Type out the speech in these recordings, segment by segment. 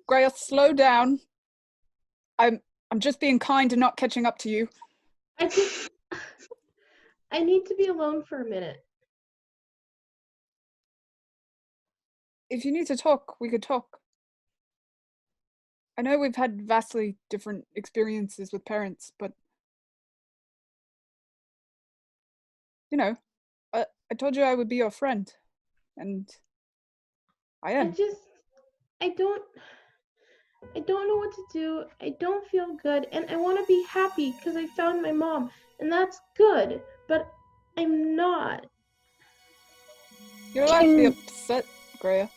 Greya, slow down. I'm just being kind and not catching up to you. I need to be alone for a minute. If you need to talk, we could talk. I know we've had vastly different experiences with parents, but you know, I told you I would be your friend, and I am. I don't know what to do. I don't feel good, and I want to be happy because I found my mom, and that's good, but I'm not. You're allowed to be upset, Greya.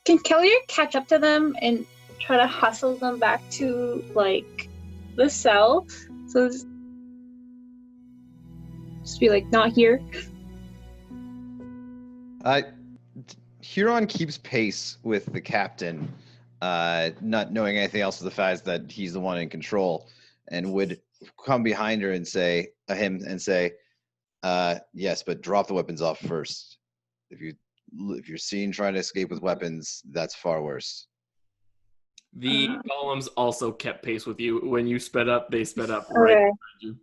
Can Kelly catch up to them and try to hustle them back to, like, the cell? So just be like, not here. Huron keeps pace with the captain, not knowing anything else of the fact that he's the one in control, and would come behind her and say, yes, but drop the weapons off first. If you're seen trying to escape with weapons, that's far worse. The golems also kept pace with you. When you sped up, they sped up okay. right behind you.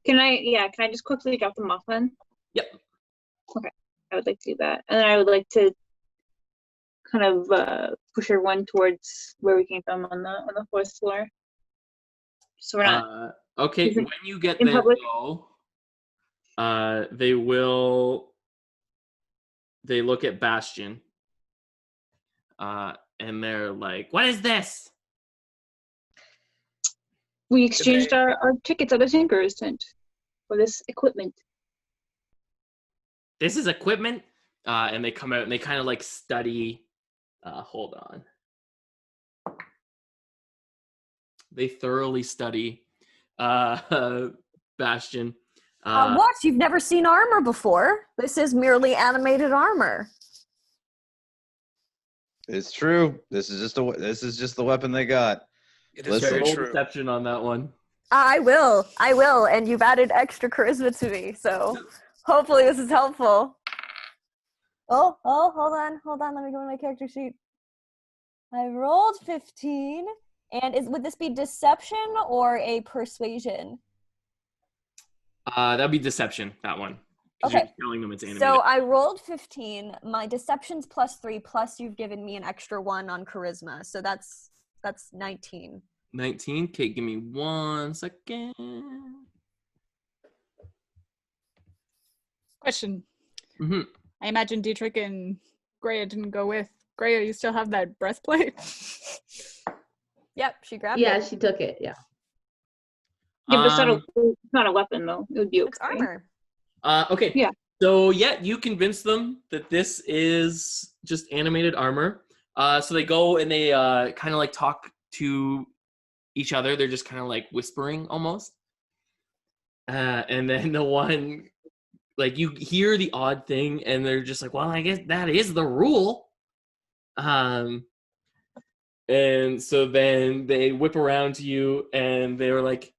Can I just quickly drop them off then? Yep. Okay, I would like to do that. And then I would like to kind of push everyone towards where we came from on the fourth floor. So we're not... okay, when you get there, though, they look at Bastion, and they're like, "What is this?" We exchanged our tickets at the Tinker's tent for this equipment. This is equipment? And they come out and they kind of like study. Hold on. They thoroughly study Bastion. What? You've never seen armor before? This is merely animated armor. It's true. This is just the weapon they got. It is very true. Deception on that one. I will, and you've added extra charisma to me, so hopefully this is helpful. Oh, hold on, let me go to my character sheet. I rolled 15, and would this be deception or a persuasion? That'd be deception, that one. Okay. You're telling them it's animated. So I rolled 15, my deception's +3, plus you've given me an extra 1 on charisma, so that's 19. 19? Okay, give me 1 second. Question. Mm-hmm. I imagine Dietrich and Greya didn't go with. Greya, you still have that breastplate? Yep, she grabbed it. Yeah, she took it, yeah. Yeah, but it's not a weapon, though. It would be okay. It's armor. Okay. Yeah. So, you convince them that this is just animated armor. So they go and they kind of like talk to each other. They're just kind of like whispering almost. And then the one, like, you hear the odd thing and they're just like, well, I guess that is the rule. And so then they whip around to you and they were like,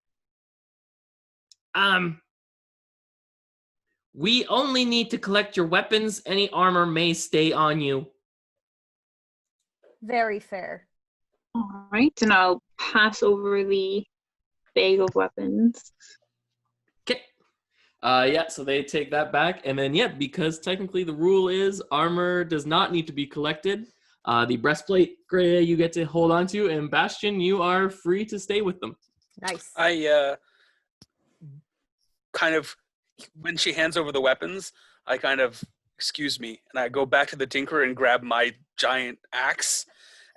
we only need to collect your weapons. Any armor may stay on you. Very fair. All right, and I'll pass over the bag of weapons. Okay. So they take that back, and then because technically the rule is armor does not need to be collected. The breastplate, Greya, you get to hold on to, and Bastion, you are free to stay with them. Nice. I kind of, when she hands over the weapons, I kind of, excuse me, and I go back to the Tinker and grab my giant axe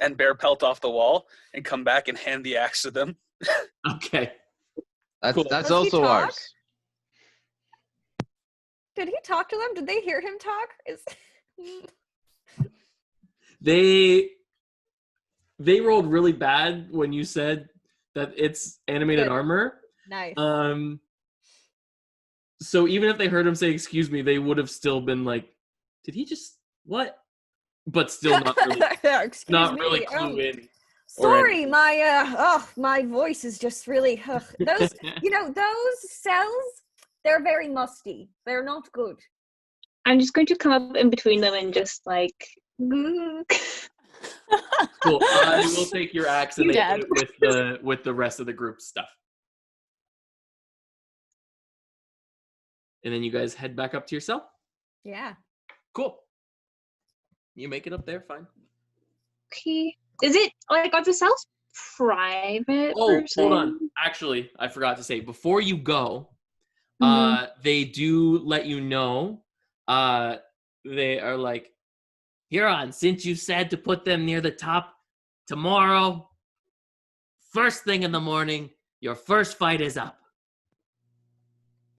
and bear pelt off the wall and come back and hand the axe to them. Okay. That's also ours. Did he talk to them? Did they hear him talk? They rolled really bad when you said that it's animated armor. Nice. So even if they heard him say, excuse me, they would have still been like, did he just, what? But still not really clue in. Sorry, my voice is just really, those, those cells, they're very musty. They're not good. I'm just going to come up in between them and just like, Cool. They will take your axe and You they dad. put it with the rest of the group's stuff. And then you guys head back up to your cell. Yeah. Cool. You make it up there, fine. Okay. Is it like are the cells private? Oh, per hold se? on. Actually, I forgot to say before you go, Mhm. they do let you know. They are like, Huron, since you said to put them near the top tomorrow, first thing in the morning, your first fight is up.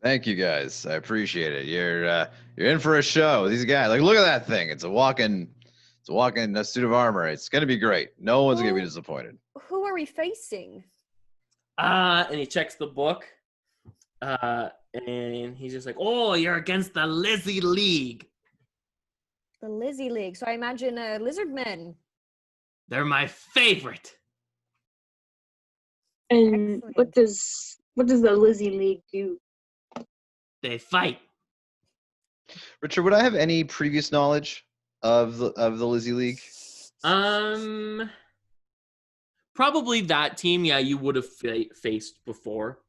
Thank you guys. I appreciate it. You're in for a show. These guys, like, look at that thing. It's a walking suit of armor. It's gonna be great. No one's gonna be Well- disappointed. Who are we facing? And he checks the book. And he's just like, oh, you're against the Lizzie League. The Lizzie League. So I imagine lizard men. They're my favorite. And what Excellent. does the Lizzie League do? They fight. Richard, would I have any previous knowledge of the Lizzie League? Probably that team, yeah, you would have faced before.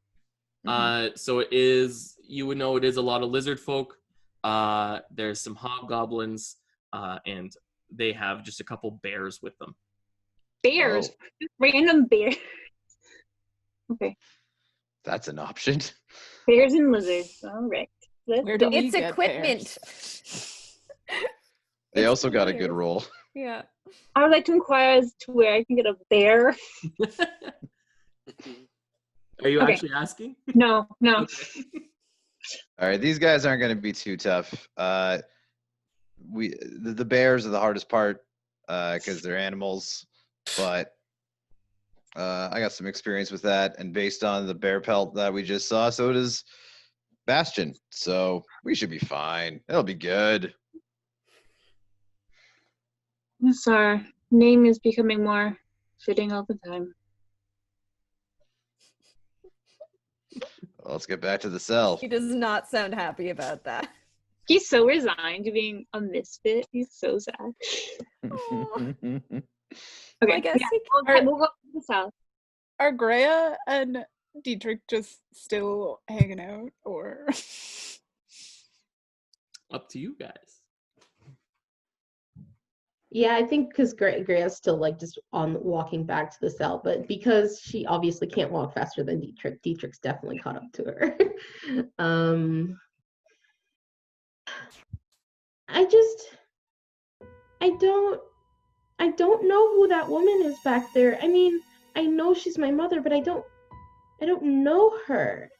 So it is, you would know it is a lot of lizard folk. There's some hobgoblins, and they have just a couple bears with them. Bears. Oh, Random bears. Okay. that's an option. Bears and lizards. All right. Let's Where do go. we It's get equipment. They It's also got a good weird. roll. Yeah. I would like to inquire as to where I can get a bear. Are you Okay. actually asking? No. Okay. All right, these guys aren't going to be too tough. The bears are the hardest part because they're animals, but I got some experience with that, and based on the bear pelt that we just saw, so does Bastion. So we should be fine. It'll be good. Yes, our name is becoming more fitting all the time. Well, let's get back to the cell. He does not sound happy about that. He's so resigned to being a misfit. He's so sad. Aw. Okay. I guess yeah, he we'll go to the south. Are Greya and Dietrich just still hanging out, or? Up to you guys. Yeah, I think because Grea's still like just on walking back to the cell, but because she obviously can't walk faster than Dietrich, Dietrich's definitely caught up to her. I don't know who that woman is back there. I mean, I know she's my mother, but I don't know her.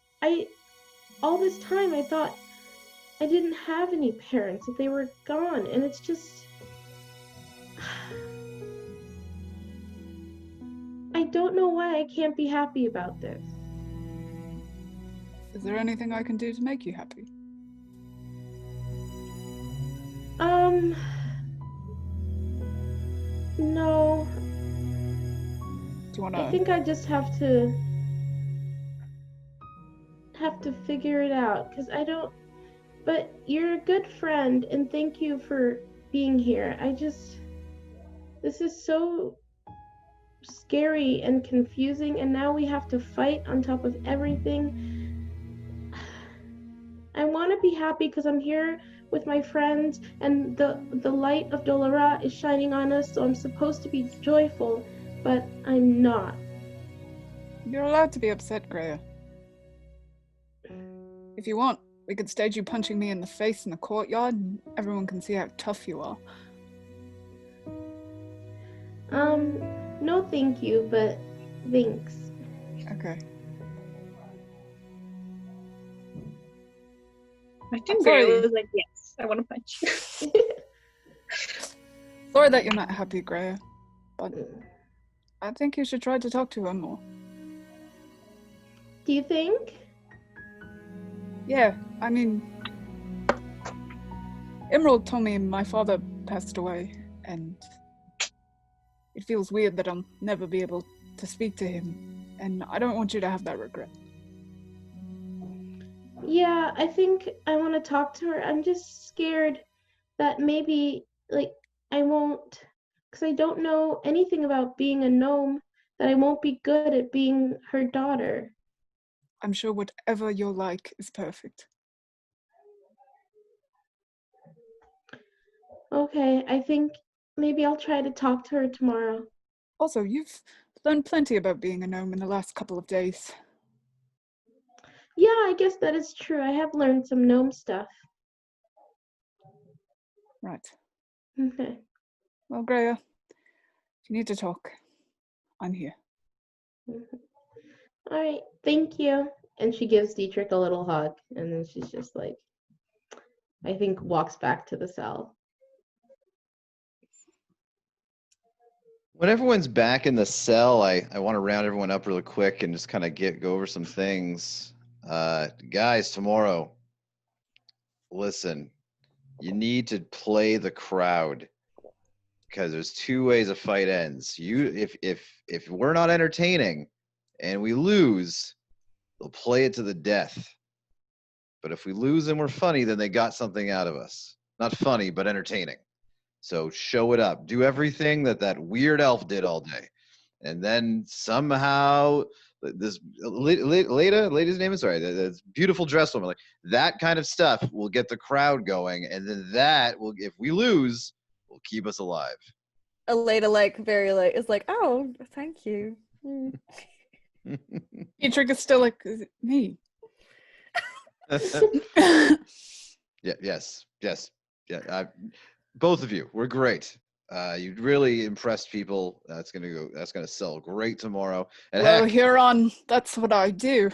All this time I thought I didn't have any parents, that they were gone, and it's just I don't know why I can't be happy about this. Is there anything I can do to make you happy? No. Do you I wanna? think I just have to figure it out, because I don't, but you're a good friend and thank you for being here. This is so scary and confusing, and now we have to fight on top of everything. I want to be happy because I'm here with my friends and the light of Dolora is shining on us, so I'm supposed to be joyful, but I'm not. You're allowed to be upset, Greya. If you want, we could stage you punching me in the face in the courtyard, and everyone can see how tough you are. No thank you, but thanks. Okay. I think Sorry. Gray was like, yes, I want to punch you. Sorry that you're not happy, Greya, but I think you should try to talk to her more. Do you think? Yeah, I mean, Emerald told me my father passed away, and it feels weird that I'll never be able to speak to him, and I don't want you to have that regret. Yeah, I think I want to talk to her. I'm just scared that maybe, like, I won't because I don't know anything about being a gnome, that I won't be good at being her daughter. I'm sure whatever you're like is perfect. Okay, I think maybe I'll try to talk to her tomorrow. Also, you've learned plenty about being a gnome in the last couple of days. Yeah, I guess that is true. I have learned some gnome stuff. Right. Okay. Well, Greya, if you need to talk, I'm here. All right, thank you. And she gives Dietrich a little hug, and then she's just like, I think, walks back to the cell. When everyone's back in the cell, I want to round everyone up really quick and just kind of go over some things. Guys, tomorrow, listen, you need to play the crowd because there's two ways a fight ends. If we're not entertaining and we lose, they'll play it to the death. But if we lose and we're funny, then they got something out of us. Not funny, but entertaining. So show it up. Do everything that weird elf did all day. And then somehow this lady's name is sorry, this beautiful dress woman, like that kind of stuff will get the crowd going. And then that will, if we lose, will keep us alive. Elena, like, very late, is like, oh, thank you. Dietrich is still like, is it me? Yes. Yeah, both of you were great. You really impressed people. That's gonna sell great tomorrow. And Well, heck, Huron, that's what I do.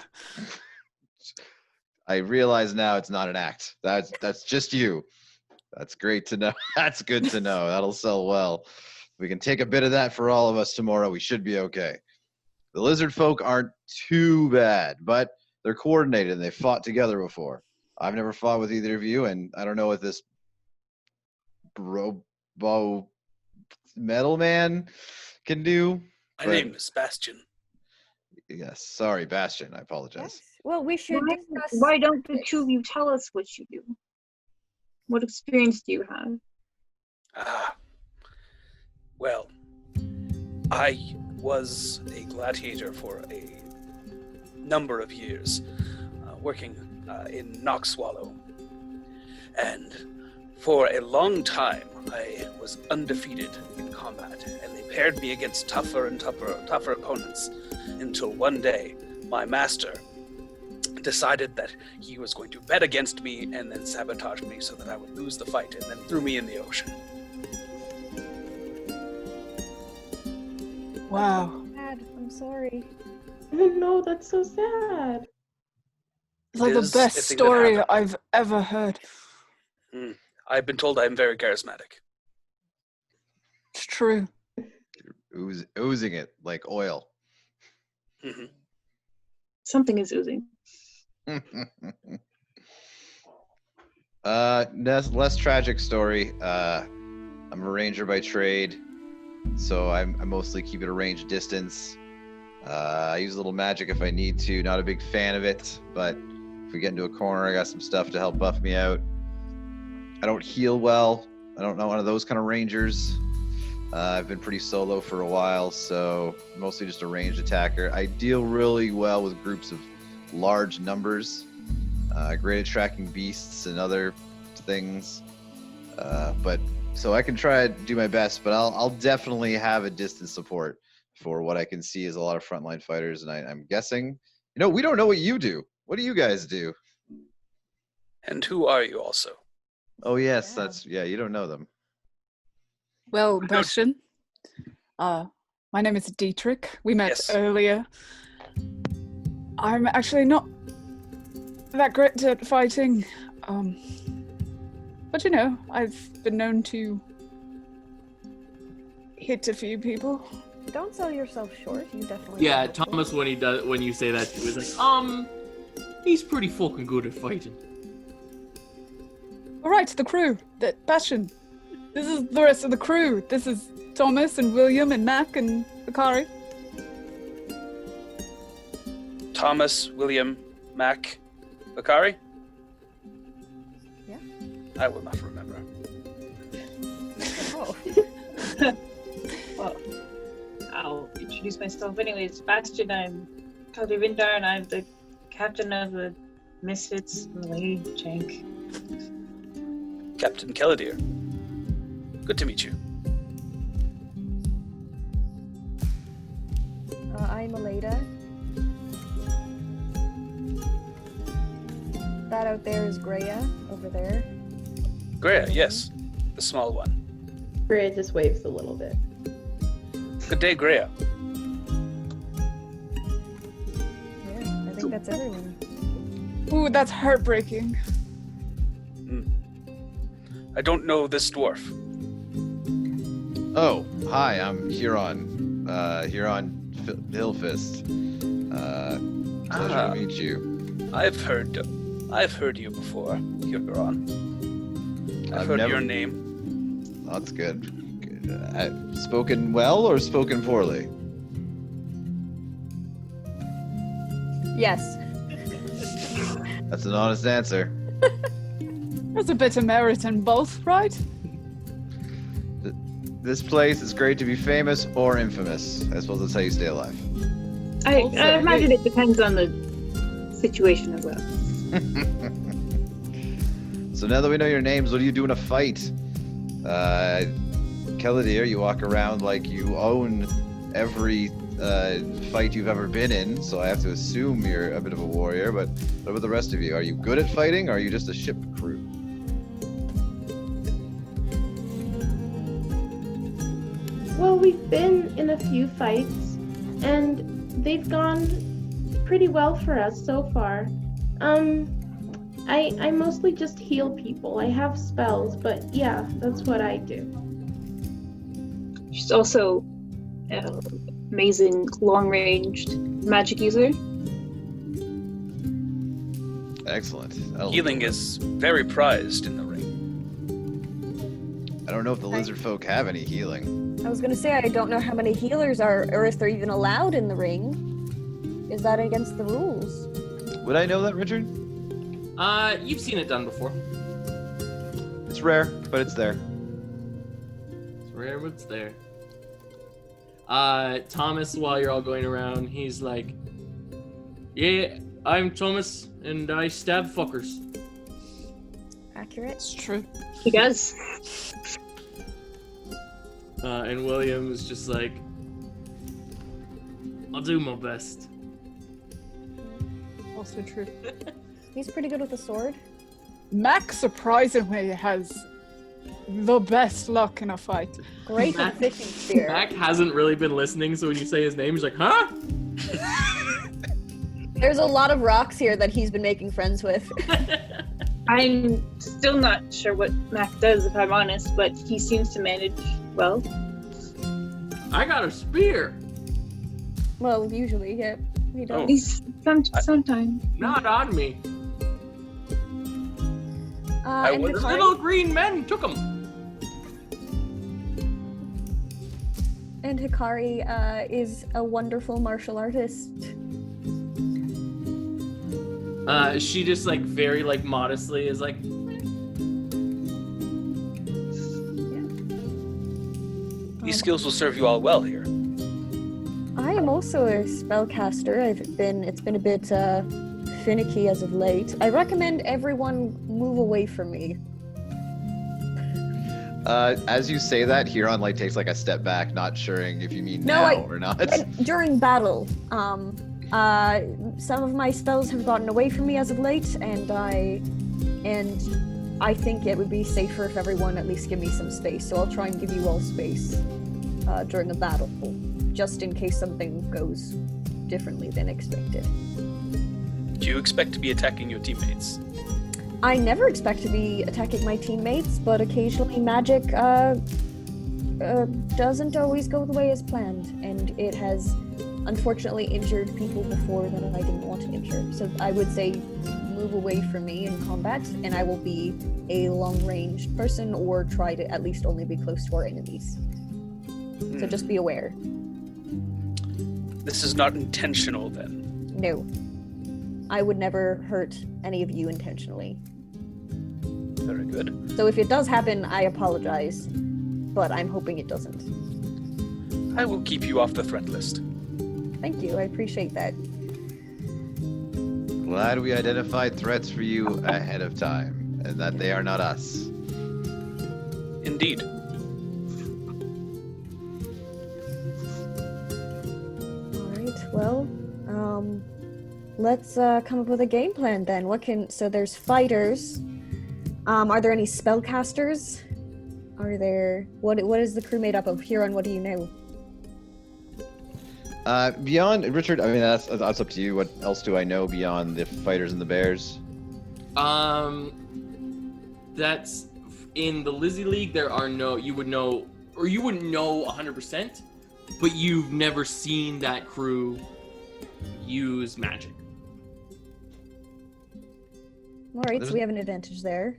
I realize now it's not an act. That's just you. That's great to know. That's good to know. That'll sell well. We can take a bit of that for all of us tomorrow. We should be okay. The lizard folk aren't too bad, but they're coordinated and they've fought together before. I've never fought with either of you, and I don't know what this robo metal man can do. My name is Bastion. Yes, sorry, Bastion. I apologize. Yes. Well, we should discuss. Why don't the two of you tell us what you do? What experience do you have? Well, I was a gladiator for a number of years, working in Knockswallow. And for a long time, I was undefeated in combat, and they paired me against tougher and tougher opponents until one day, my master decided that he was going to bet against me and then sabotage me so that I would lose the fight, and then threw me in the ocean. Wow. Dad, I'm sorry. Oh no, that's so sad. It's like It the is best a thing that story happened. I've ever heard. I've been told I'm very charismatic. It's true. Oozing it like oil. Hmm. Something is oozing. Less tragic story. I'm a ranger by trade, so I mostly keep it a range distance. I use a little magic if I need to. Not a big fan of it, but if we get into a corner, I got some stuff to help buff me out. I don't heal well. I don't know one of those kind of rangers. I've been pretty solo for a while, so mostly just a ranged attacker. I deal really well with groups of large numbers. Great at tracking beasts and other things. But so I can try to do my best, but I'll definitely have a distance support for what I can see as a lot of frontline fighters. And I'm guessing, we don't know what you do. What do you guys do? And who are you also? Oh yes, you don't know them. Well, Bastion, my name is Dietrich. We met Yes. earlier. I'm actually not that great at fighting, but I've been known to hit a few people. Don't sell yourself short. You definitely. Yeah, have a Thomas, when you say that, he was like, he's pretty fucking good at fighting. All right, the crew. Bastion. This is the rest of the crew. This is Thomas and William and Mac and Bakari. Thomas, William, Mac, Bakari? Yeah. I will not remember. Oh. Well, I'll introduce myself anyways. Bastion, I'm Vindar, and I'm the captain of the Misfits from the Lady Jank. Captain Keladir. Good to meet you. I'm Aleda. That out there is Greya, over there. Greya, yes. The small one. Greya just waves a little bit. Good day, Greya. Yeah, I think that's everyone. Ooh, that's heartbreaking. I don't know this dwarf. Oh, hi, I'm Huron. Huron Hillfist. Pleasure to meet you. I've heard you before, Huron. I've heard your name. That's good. Spoken well or spoken poorly? Yes. That's an honest answer. There's a bit of merit in both, right? This place is great to be famous or infamous. I suppose that's how you stay alive. I Also, imagine it depends on the situation as well. So now that we know your names, what do you do in a fight? Keladir, you walk around like you own every fight you've ever been in, so I have to assume you're a bit of a warrior, but what about the rest of you? Are you good at fighting, or are you just a ship crew? Well, we've been in a few fights, and they've gone pretty well for us so far. I mostly just heal people. I have spells, but yeah, that's what I do. She's also an amazing long-ranged magic user. Excellent. Healing is very prized in the ring. I don't know if the lizard folk have any healing. I was gonna say, I don't know how many healers are, or if they're even allowed in the ring. Is that against the rules? Would I know that, Richard? You've seen it done before. It's rare, but it's there. It's rare, but it's there. Thomas, while you're all going around, he's like, "Yeah, I'm Thomas, and I stab fuckers." Accurate. It's true. He does. And William is just like, "I'll do my best." Also true. He's pretty good with a sword. Mac surprisingly has the best luck in a fight. Great with fishing spear. Mac hasn't really been listening, so when you say his name, he's like, "Huh?" There's a lot of rocks here that he's been making friends with. I'm still not sure what Mac does, if I'm honest, but he seems to manage well. I got a spear. Well, usually, yeah, he does. He's sometimes. Not on me. I And would- The Hikari, little green men took him. is a wonderful martial artist. She just like very like modestly is like, These skills will serve you all well here. I am also a spellcaster. It's been a bit finicky as of late. I recommend everyone move away from me. As you say that, Huron like takes like a step back, not sure if you mean No, now or not. During battle, some of my spells have gotten away from me as of late, and I think it would be safer if everyone at least give me some space. So I'll try and give you all space during a battle, just in case something goes differently than expected. Do you expect to be attacking your teammates? I never expect to be attacking my teammates, but occasionally magic doesn't always go the way as planned, and it has unfortunately injured people before that I didn't want to injure. So I would say move away from me in combat, and I will be a long-ranged person or try to at least only be close to our enemies. So just be aware. This is not intentional then. No. I would never hurt any of you intentionally. Very good. So if it does happen, I apologize, but I'm hoping it doesn't. I will keep you off the threat list. Thank you. I appreciate that. Glad we identified threats for you ahead of time, and that they are not us. Indeed. All right. Well, let's come up with a game plan then. So there's fighters. Are there any spellcasters? Are there what is the crew made up of? Huron, what do you know? Beyond Richard, I mean that's up to you. What else do I know beyond the fighters and the bears? That's in the Lizzie League. There are no. You wouldn't know 100%, but you've never seen that crew use magic. All right, so we have an advantage there.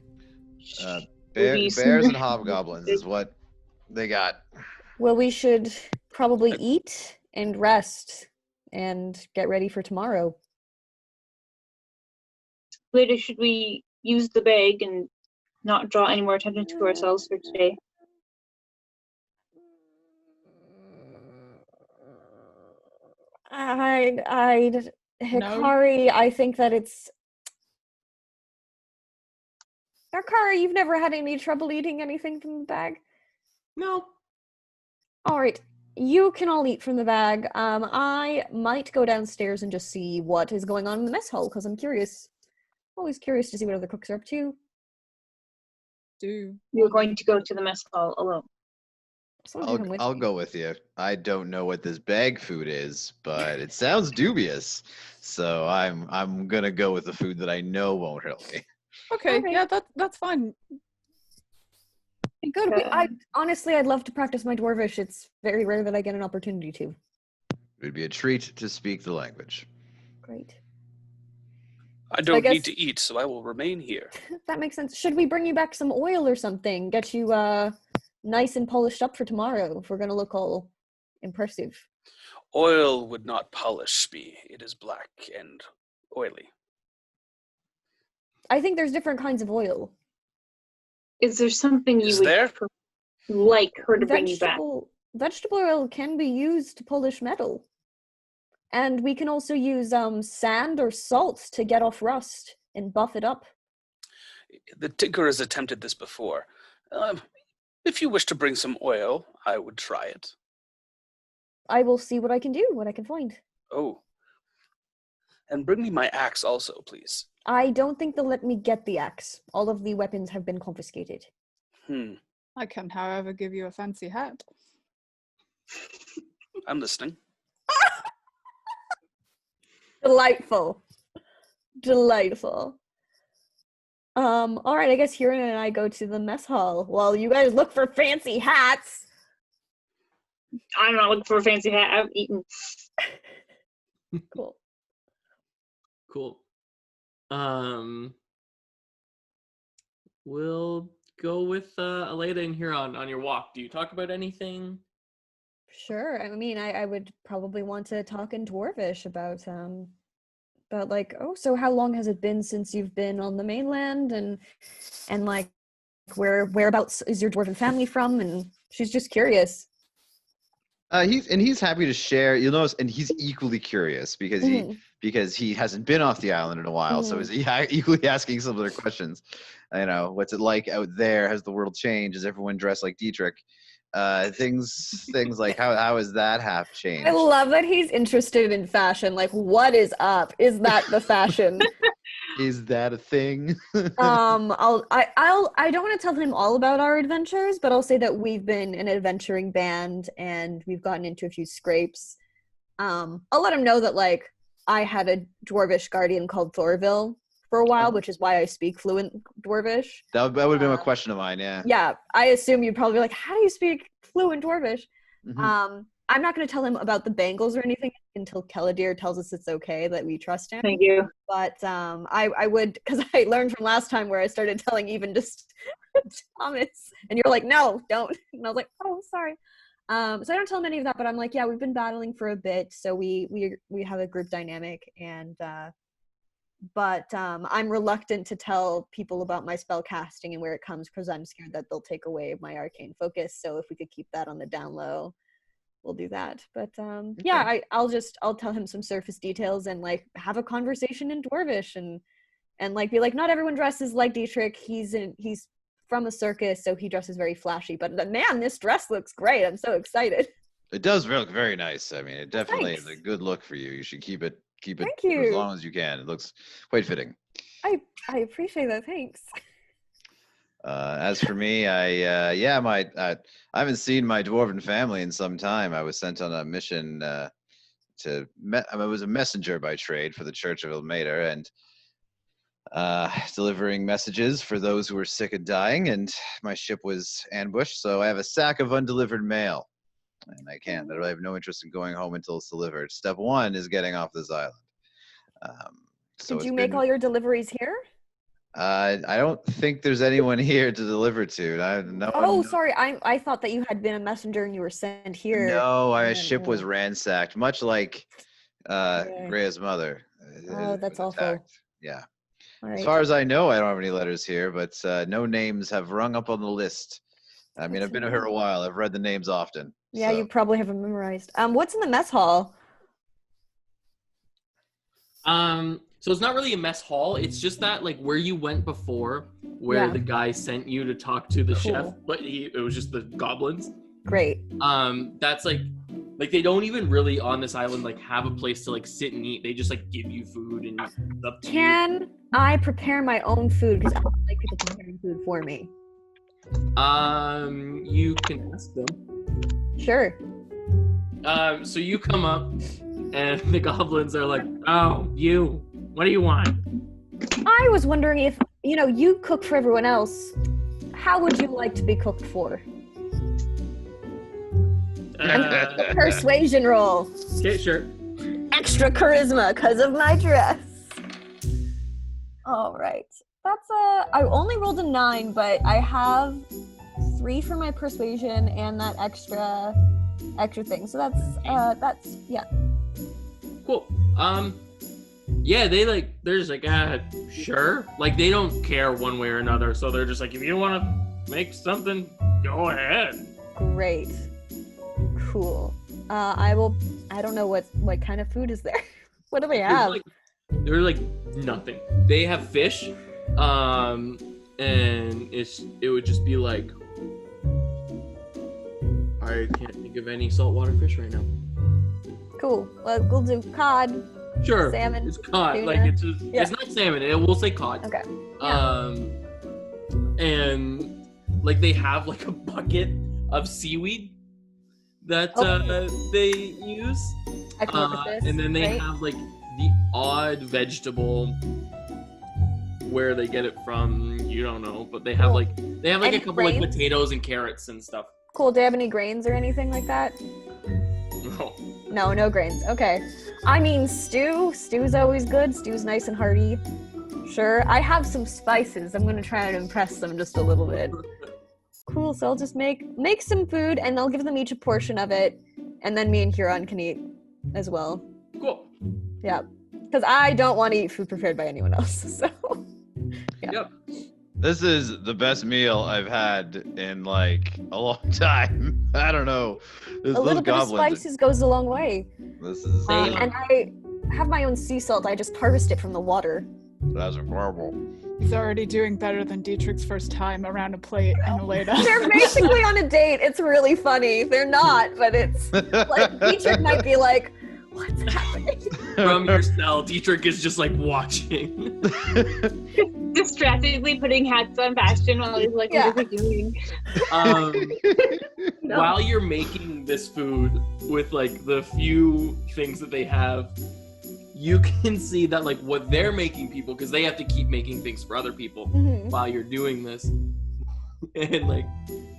Bears and hobgoblins is what they got. Well, we should probably eat and rest and get ready for tomorrow. Later, should we use the bag and not draw any more attention to ourselves for today? Hikari, I think that it's... Hikari, you've never had any trouble eating anything from the bag? No. All right, you can all eat from the bag. I might go downstairs and just see what is going on in the mess hall, because I'm curious. Always curious to see what other cooks are up to. You're going to go to the mess hall alone. I'll go with you. I don't know what this bag food is, but it sounds dubious. So I'm gonna go with the food that I know won't hurt me. Okay, yeah, that's fine. Good. Honestly, I'd love to practice my Dwarvish. It's very rare that I get an opportunity to. It would be a treat to speak the language. Great. I don't need to eat, so I will remain here. That makes sense. Should we bring you back some oil or something? Get you nice and polished up for tomorrow if we're going to look all impressive. Oil would not polish me. It is black and oily. I think there's different kinds of oil. Is there something you would like her to bring you back? Vegetable oil can be used to polish metal. And we can also use sand or salt to get off rust and buff it up. The tinker has attempted this before. If you wish to bring some oil, I would try it. I will see what I can do, what I can find. Oh. And bring me my axe also, please. I don't think they'll let me get the axe. All of the weapons have been confiscated. I can, however, give you a fancy hat. I'm listening. Delightful. All right, I guess Huron and I go to the mess hall while you guys look for fancy hats. I'm not looking for a fancy hat. I've eaten. Cool. We'll go with Aleda and Huron on your walk. Do you talk about anything? Sure. I mean, I would probably want to talk in Dwarvish about like, oh, so how long has it been since you've been on the mainland, and like whereabouts is your dwarven family from? And she's just curious. He's happy to share. You'll notice, and he's equally curious because he hasn't been off the island in a while. So he's equally asking some other questions. You know, what's it like out there? Has the world changed? Is everyone dressed like Dietrich? Things like how has that have changed? I love that he's interested in fashion. Like, what is up? Is that the fashion? Is that a thing? I don't want to tell him all about our adventures, but I'll say that we've been an adventuring band and we've gotten into a few scrapes. I'll let him know that like I had a Dwarvish guardian called Thorville for a while, which is why I speak fluent Dwarvish. That would have been a question of mine, yeah. Yeah, I assume you'd probably be like, how do you speak fluent Dwarvish? I'm not going to tell him about the bangles or anything until Keladir tells us it's okay, that we trust him. Thank you. But I would, because I learned from last time where I started telling even just Thomas, and you're like, no, don't. And I was like, oh, sorry. So I don't tell him any of that, but I'm like, yeah, we've been battling for a bit, so we have a group dynamic, and but I'm reluctant to tell people about my spell casting and where it comes because I'm scared that they'll take away my arcane focus. So if we could keep that on the down low, we'll do that. But yeah, I'll tell him some surface details and like have a conversation in Dwarvish and like be like, not everyone dresses like Dietrich. He's from a circus, so he dresses very flashy. But man, this dress looks great. I'm so excited. It does look very nice. I mean, it definitely Thanks. is a good look for you. You should keep it Thank for as you. long as you can. It looks quite fitting. I appreciate that. Thanks. As for me, I haven't seen my dwarven family in some time. I was sent on a mission I was a messenger by trade for the Church of Ilmater, and delivering messages for those who were sick and dying, and my ship was ambushed, so I have a sack of undelivered mail, and I have no interest in going home until it's delivered. Step one is getting off this island. Did you make all your deliveries here? I don't think there's anyone here to deliver to. Sorry. I thought that you had been a messenger and you were sent here. No, my ship was ransacked, much like Grea's mother. Oh, that's awful. Yeah. All right. As far as I know, I don't have any letters here, but no names have rung up on the list. I mean, I've been here a while. I've read the names often. Yeah, so. you probably have them memorized. What's in the mess hall? So it's not really a mess hall. It's just that like where you went before, where the guy sent you to talk to the chef, but it was just the goblins. Great. That's like they don't even really on this island like have a place to like sit and eat. They just like give you food and it's up to you. Can I prepare my own food? Because I don't like people preparing food for me. You can ask them. Sure. So you come up and the goblins are like, "Oh, you. What do you want?" I was wondering if, you cook for everyone else. How would you like to be cooked for? Persuasion roll. Okay, sure. Extra charisma because of my dress. All right. I only rolled a 9, but I have 3 for my persuasion and that extra thing. So that's yeah. Cool. Yeah, they're just like, sure. Like, they don't care one way or another. So they're just like, if you want to make something, go ahead. Great. Cool. I don't know what kind of food is there. What do they have? They're like nothing. They have fish, and it would just be like, I can't think of any saltwater fish right now. Cool. Well, we'll do cod. Sure. Salmon. It's cod. Tuna. Like it's not salmon. It will say cod. Okay. Yeah. And like they have like a bucket of seaweed that they use. I can work with this. And then they have like the odd vegetable where they get it from, you don't know, but they have like a couple grains? like potatoes and carrots and stuff. Cool. Do you have any grains or anything like that? No. No grains. Okay. I mean, stew. Stew's always good. Stew's nice and hearty. Sure. I have some spices. I'm gonna try and impress them just a little bit. Cool. So I'll just make some food, and I'll give them each a portion of it, and then me and Huron can eat as well. Cool. Yeah. Because I don't want to eat food prepared by anyone else. So. Yeah. Yep. This is the best meal I've had in like a long time. I don't know. A little bit of spices goes a long way. This is and I have my own sea salt. I just harvest it from the water. That's incredible. He's already doing better than Dietrich's first time around a plate in Elena. They're basically on a date. It's really funny. They're not, but it's like Dietrich might be like, "What's happening?" From your cell, Dietrich is just like watching. Distractedly putting hats on Bastion while he's like, what is he doing? No. While you're making this food with like the few things that they have, you can see that like what they're making people, because they have to keep making things for other people while you're doing this. And like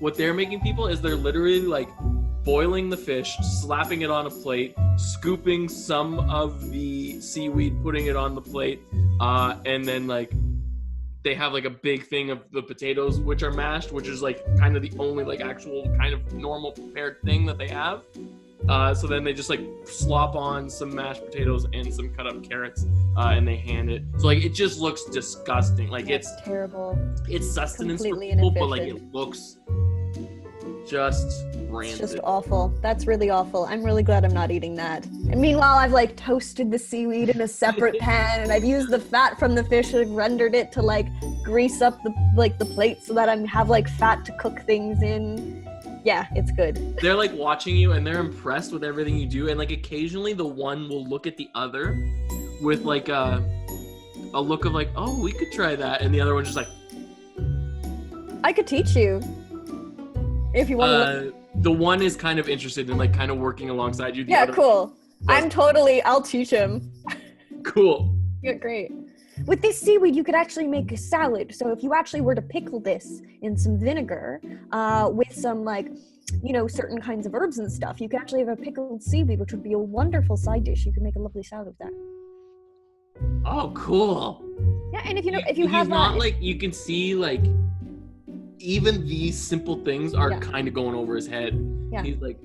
what they're making people is they're literally like boiling the fish, slapping it on a plate, scooping some of the seaweed, putting it on the plate, and then like they have like a big thing of the potatoes which are mashed, which is like kind of the only like actual kind of normal prepared thing that they have. So then they just like slop on some mashed potatoes and some cut up carrots, and they hand it. So like it just looks disgusting. Like That's terrible. It's sustenance Completely for people, but like inefficient. it looks just It's rancid. just awful. That's really awful. I'm really glad I'm not eating that. And meanwhile, I've like toasted the seaweed in a separate pan, and I've used the fat from the fish and rendered it to like grease up the plate so that I have like fat to cook things in. Yeah, it's good. They're like watching you and they're impressed with everything you do, and like occasionally the one will look at the other with like a look of like, oh, we could try that, and the other one's just like, I could teach you if you want to. The one is kind of interested in like kind of working alongside you. The Yeah, other cool. I'll teach him. Cool. Yeah, great. With this seaweed, you could actually make a salad. So if you actually were to pickle this in some vinegar, with some like, certain kinds of herbs and stuff, you could actually have a pickled seaweed, which would be a wonderful side dish. You could make a lovely salad with that. Oh, cool. Yeah, and if you have he's not like, you can see like even these simple things are kind of going over his head. Yeah. He's like,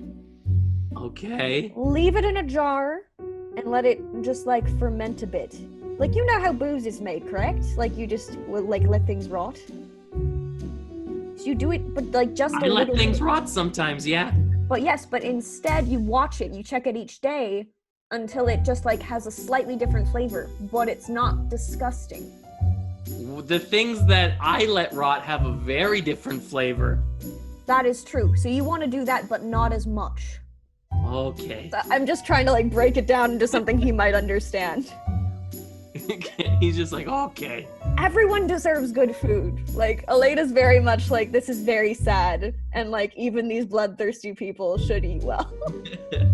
okay. Leave it in a jar and let it just like ferment a bit. Like, you know how booze is made, correct? Like, you just will like let things rot. So you do it, but like just I let things rot sometimes, yeah. But yes, but instead you watch it, you check it each day until it just like has a slightly different flavor, but it's not disgusting. The things that I let rot have a very different flavor. That is true. So you want to do that, but not as much. Okay. So I'm just trying to like break it down into something he might understand. He's just like, okay. Everyone deserves good food. Like, Aleda's very much like, this is very sad, and like, even these bloodthirsty people should eat well.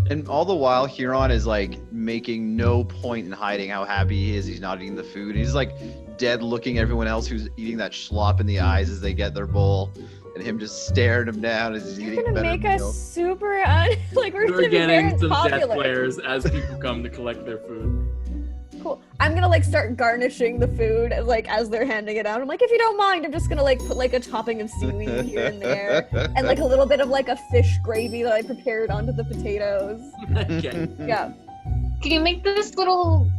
And all the while, Huron is like making no point in hiding how happy he is. He's not eating the food. He's like dead looking at everyone else who's eating that schlop in the eyes as they get their bowl, and him just staring him down as he's eating You're gonna better make meal. us super like we're gonna be getting very some popular. death flares as people come to collect their food. Cool. I'm gonna like start garnishing the food like as they're handing it out. I'm like, if you don't mind, I'm just gonna like put like a topping of seaweed here and there, and like a little bit of like a fish gravy that I prepared onto the potatoes. Okay. Yeah. Can you make this little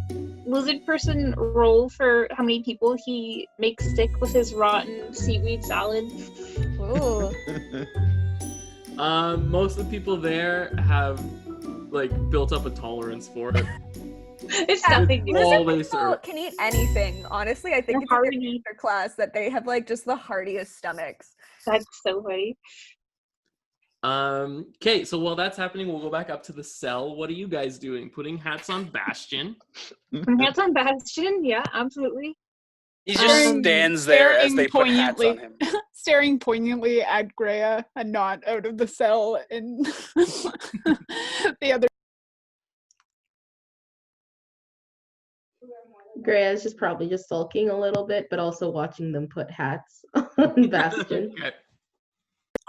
lizard person roll for how many people he makes sick with his rotten seaweed salad? Ooh. Most of the people there have like built up a tolerance for it. It's Yeah, nothing new. All they Lizard people serve. can eat anything. Honestly, I think They're it's a hardy. good class that they have like just the hardiest stomachs. That's so funny. Okay, so while that's happening, we'll go back up to the cell. What are you guys doing? Putting hats on Bastion. Hats on Bastion, yeah, absolutely. He just stands there as staring they put hats on him. Staring poignantly at Greya and not out of the cell in the other. Greya's just probably just sulking a little bit, but also watching them put hats on Bastion. Okay.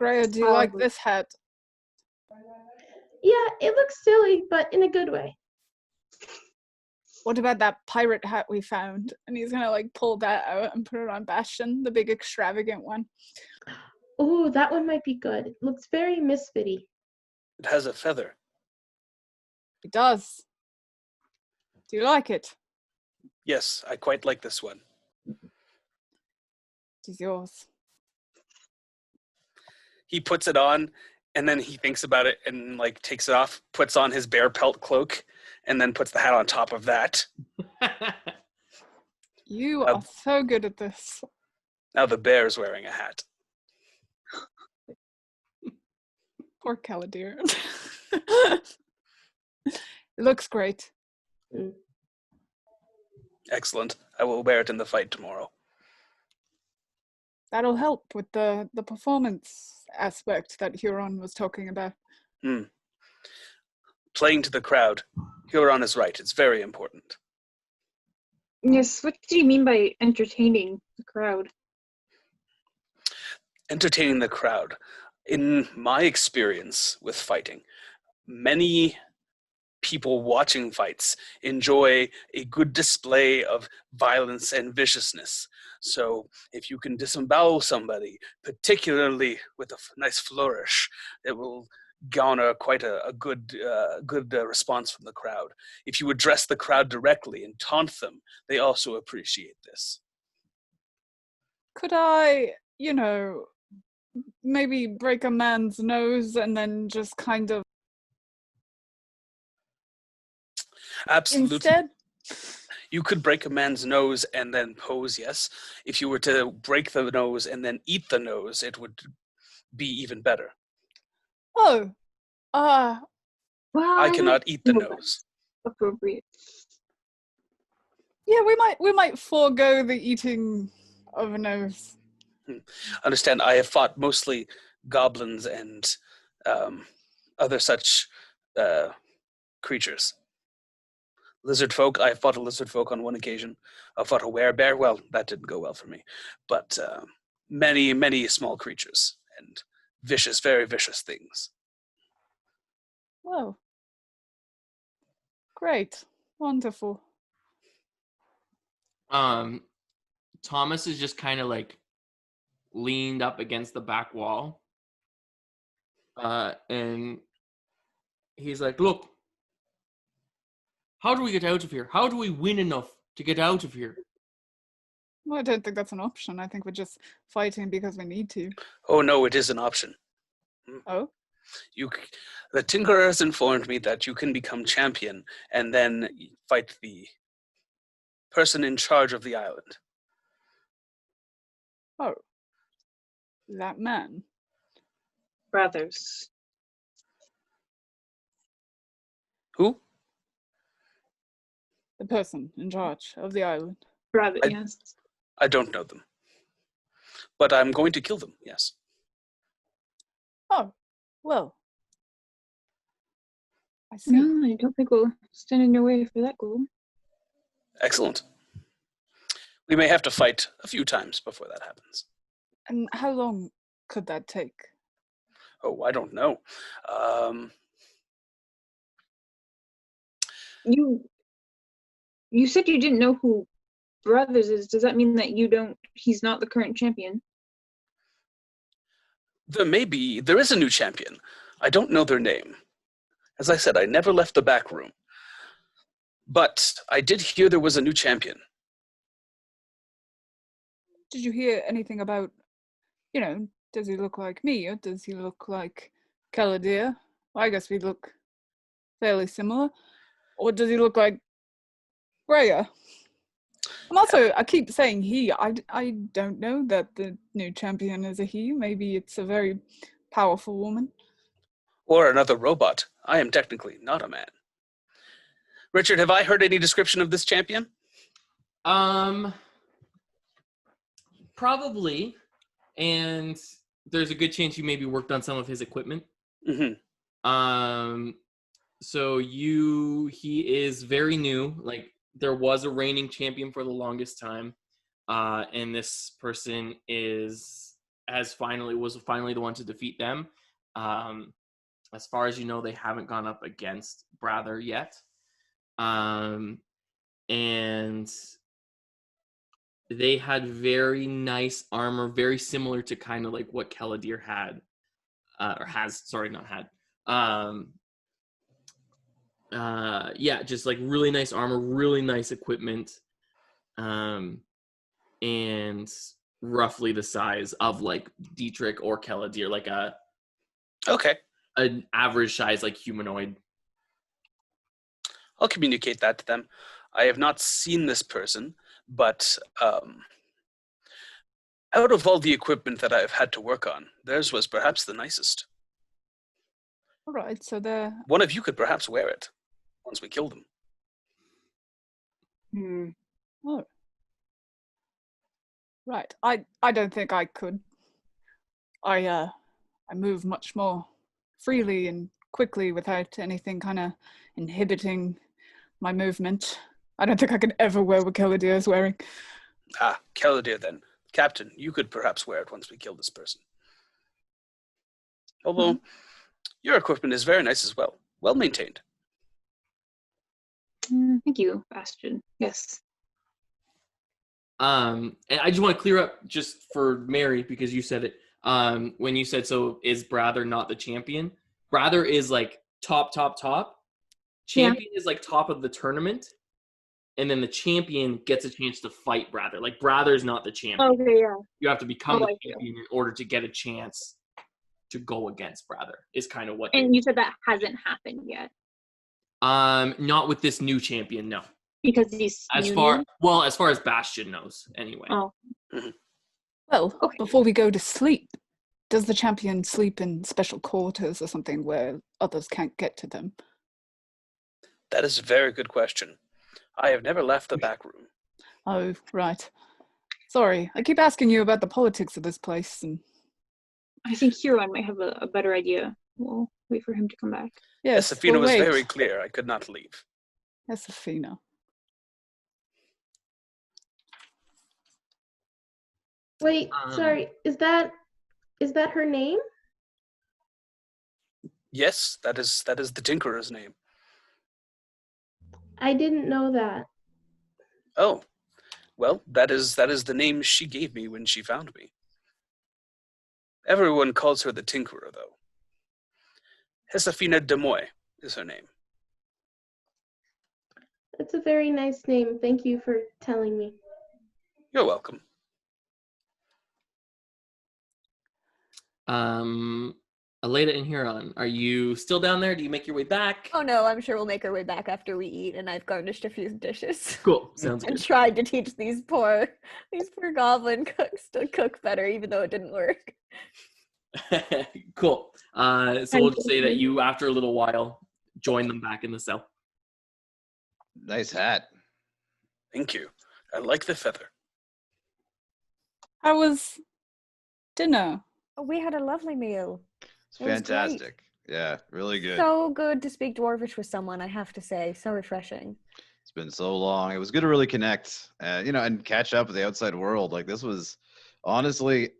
Greya, do you like this hat? Yeah, it looks silly, but in a good way. What about that pirate hat we found? And he's gonna like pull that out and put it on Bastion, the big extravagant one. Ooh, that one might be good. It looks very misfitty. It has a feather. It does. Do you like it? Yes, I quite like this one. It is yours. He puts it on, and then he thinks about it and like takes it off, puts on his bear pelt cloak, and then puts the hat on top of that. You are so good at this. Now the bear's wearing a hat. Poor Caladir. It looks great. Excellent. I will wear it in the fight tomorrow. That'll help with the performance aspect that Huron was talking about. Playing to the crowd. Huron is right. It's very important. Yes, what do you mean by entertaining the crowd? Entertaining the crowd. In my experience with fighting, many people watching fights enjoy a good display of violence and viciousness. So if you can disembowel somebody, particularly with a nice flourish, it will garner quite a good response from the crowd. If you address the crowd directly and taunt them, they also appreciate this. Could I, maybe break a man's nose and then just kind of Absolutely. instead? You could break a man's nose and then pose, yes. If you were to break the nose and then eat the nose, it would be even better. Oh, Well, I don't cannot eat the know nose. that's appropriate. yeah, we might forego the eating of a nose. Understand, I have fought mostly goblins and other such creatures. Lizard folk, I fought a lizard folk on one occasion. I fought a werebear. Well, that didn't go well for me. But many, many small creatures and vicious, very vicious things. Whoa. Great. Wonderful. Thomas is just kind of like leaned up against the back wall. And he's like, look, how do we get out of here? How do we win enough to get out of here? Well, I don't think that's an option. I think we're just fighting because we need to. Oh no, it is an option. Oh? The Tinkerer has informed me that you can become champion and then fight the person in charge of the island. Oh. That man. Brothers. Who? The person in charge of the island. Brother, yes. I don't know them. But I'm going to kill them, yes. Oh. Well. I see. No, I don't think we'll stand in your way for that goal. Excellent. We may have to fight a few times before that happens. And how long could that take? Oh, I don't know. You said you didn't know who Brothers is. Does that mean that he's not the current champion? There is a new champion. I don't know their name. As I said, I never left the back room. But I did hear there was a new champion. Did you hear anything about, does he look like me or does he look like Caladir? Well, I guess we look fairly similar. Or does he look like Rhea? I keep saying he. I don't know that the new champion is a he. Maybe it's a very powerful woman. Or another robot. I am technically not a man. Richard, have I heard any description of this champion? Probably. And there's a good chance you maybe worked on some of his equipment. Mm-hmm. So he is very new. Like, there was a reigning champion for the longest time. And this person was finally the one to defeat them. As far as you know, they haven't gone up against Brather yet. And they had very nice armor, very similar to kind of like what Caladir had, or has, sorry, not had. Just like really nice armor, really nice equipment, and roughly the size of like Dietrich or Caladir, like an average size, like humanoid. I'll communicate that to them. I have not seen this person, but out of all the equipment that I've had to work on, theirs was perhaps the nicest. All right, so they're... One of you could perhaps wear it once we kill them. Oh. Right. I don't think I could. I move much more freely and quickly without anything kind of inhibiting my movement. I don't think I could ever wear what Caladir is wearing. Ah, Caladir then. Captain, you could perhaps wear it once we kill this person. Although, your equipment is very nice as well. Well maintained. Thank you, Bastion. Yes. And I just want to clear up just for Mary, because you said it. When you said, so is Brather not the champion? Brather is like top. Champion is like top of the tournament. and then the champion gets a chance to fight Brather. Like Brather's not the champion. Okay, yeah. You have to become Oh, the I see. champion in order to get a chance to go against Brather. Is kind of what. And you said that hasn't happened yet Not with this new champion, no. because he's As new. far as Bastion knows, anyway. Oh, Well, Okay. before we go to sleep, does the champion sleep in special quarters or something where others can't get to them? That is a very good question. I have never left the back room. Oh, right. Sorry, I keep asking you about the politics of this place, and I think Huron might have a better idea. We'll wait for him to come back. yes, Safina we'll was wait. very clear. I could not leave. Yes, Safina. Wait, sorry. Is that her name? Yes, that is the Tinkerer's name. I didn't know that. Oh, well, that is the name she gave me when she found me. Everyone calls her the Tinkerer, though. Josefina Demoy is her name. That's a very nice name. Thank you for telling me. You're welcome. Aleda and Huron, are you still down there? Do you make your way back? Oh no, I'm sure we'll make our way back after we eat, and I've garnished a few dishes. Cool. Sounds And good. tried to teach these poor goblin cooks to cook better, even though it didn't work. Cool. So we'll just say that you, after a little while, join them back in the cell. Nice hat. Thank you. I like the feather. How was dinner? Oh, we had a lovely meal. It's It was great. fantastic. Yeah, really good. So good to speak Dwarvish with someone, I have to say. So refreshing. It's been so long. It was good to really connect, and catch up with the outside world. Like this was, honestly,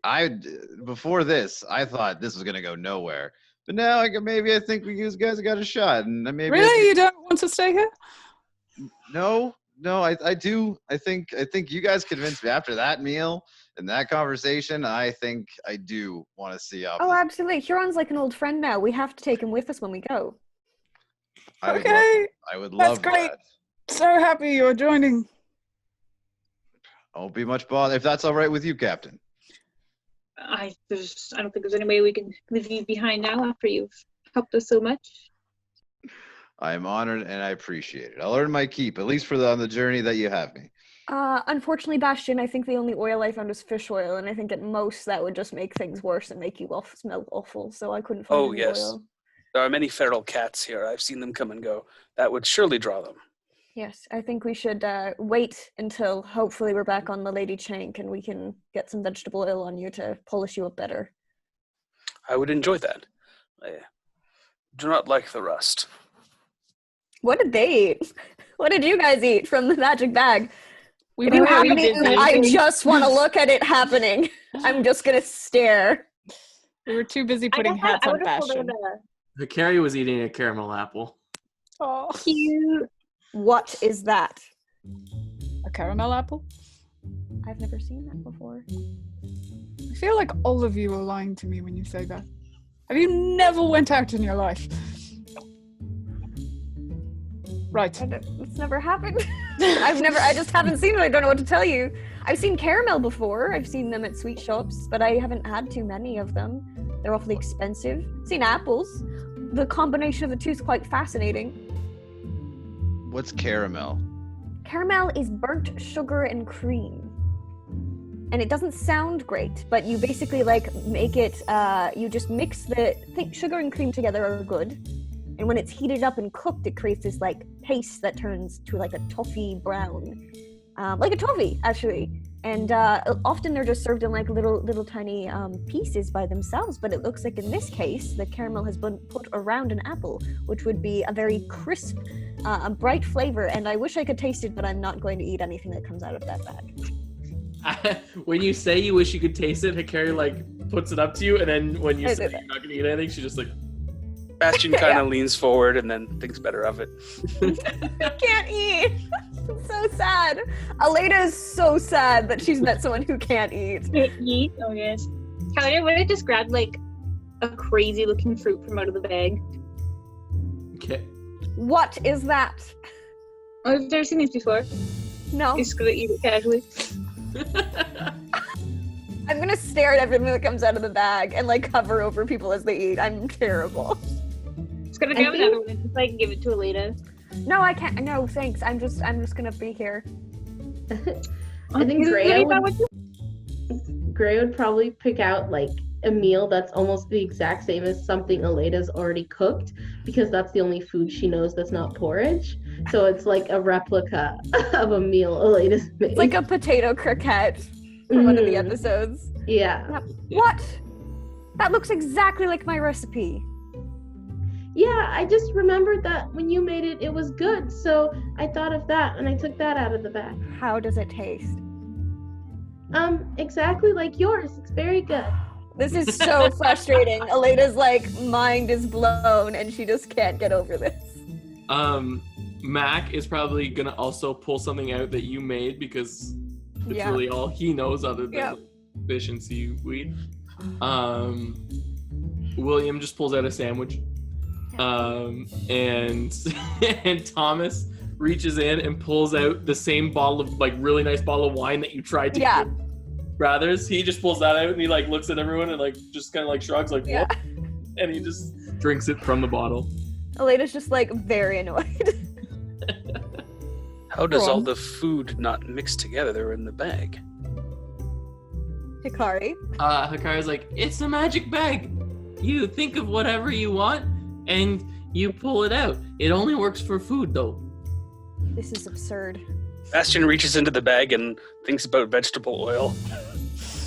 before this, I thought this was gonna go nowhere. But now, maybe I think you guys got a shot, and maybe Really? You don't want to stay here? No, I do. I think you guys convinced me after that meal and that conversation. I think I do want to see off. Oh, this. absolutely. Huron's like an old friend now. We have to take him with us when we go. I would Okay, love that's great. that. So happy you're joining. I won't be much bother if that's all right with you, Captain. I don't think there's any way we can leave you behind now after you've helped us so much. I am honored and I appreciate it. I'll earn my keep, at least on the journey that you have me. Unfortunately, Bastion, I think the only oil I found was fish oil, and I think at most that would just make things worse and make you smell awful, so I couldn't find any yes. oil. There are many feral cats here. I've seen them come and go. That would surely draw them. Yes, I think we should wait until hopefully we're back on the Lady Chank and we can get some vegetable oil on you to polish you up better. I would enjoy that. I do not like the rust. What did they eat? What did you guys eat from the magic bag? We If you were haven't really eaten, busy. I just want to look at it happening. I'm just gonna stare. We were too busy putting hats on Bastion. Hikari was eating a caramel apple. Oh, Cute. What is that? a caramel apple? I've never seen that before. I feel like all of you are lying to me when you say that. Have you never went out in your life? Right. It's never happened. I just haven't seen it. I don't know what to tell you. I've seen caramel before. I've seen them at sweet shops, but I haven't had too many of them. They're awfully expensive. Seen apples. The combination of the two is quite fascinating. What's caramel? Caramel is burnt sugar and cream. And it doesn't sound great, but you basically make it, you just mix sugar and cream together are good. And when it's heated up and cooked, it creates this paste that turns to a toffee brown. Like a toffee, actually. And often they're just served in little tiny pieces by themselves. But it looks like in this case, the caramel has been put around an apple, which would be a very crisp, a bright flavor. And I wish I could taste it, but I'm not going to eat anything that comes out of that bag. When you say you wish you could taste it, Hikari puts it up to you, and then when you say you're not gonna eat anything, she just Bastion kind of leans forward and then thinks better of it. I can't eat. I'm so sad. Aleda is so sad that she's met someone who can't eat. Eat? Oh yes. Tyler would have just grabbed a crazy looking fruit from out of the bag. Okay. What is that? Oh, I've never seen these before. No. You're just gonna eat it casually. I'm gonna stare at everything that comes out of the bag and like cover over people as they eat. I'm terrible. Just gonna I grab another one and just like give it to Aleda. No, I can't. No, thanks. I'm just gonna be here. I think Gray would probably pick out like a meal that's almost the exact same as something Aleda's already cooked, because that's the only food she knows that's not porridge. So it's like a replica of a meal Aleda's made. It's like a potato croquette from one of the Mhm. episodes. Yeah. What? That looks exactly like my recipe. Yeah, I just remembered that when you made it, it was good. So I thought of that and I took that out of the bag. How does it taste? Exactly like yours. It's very good. This is so frustrating. Aleda's like mind is blown and she just can't get over this. Mac is probably gonna also pull something out that you made because it's Yeah. really all he knows other than Yeah. fish and seaweed. William just pulls out a sandwich. And and Thomas reaches in and pulls out the same bottle of like really nice bottle of wine that you tried to Yeah. give Brothers. He just pulls that out and he like looks at everyone and like just kind of like shrugs like Yeah. whoop, and he just drinks it from the bottle. Aleda's just like very annoyed. How does all Wrong. the food not mix together in the bag? Hikari. Hikari's like, it's a magic bag. You think of whatever you want and you pull it out. It only works for food though. This is absurd. Bastion reaches into the bag and thinks about vegetable oil.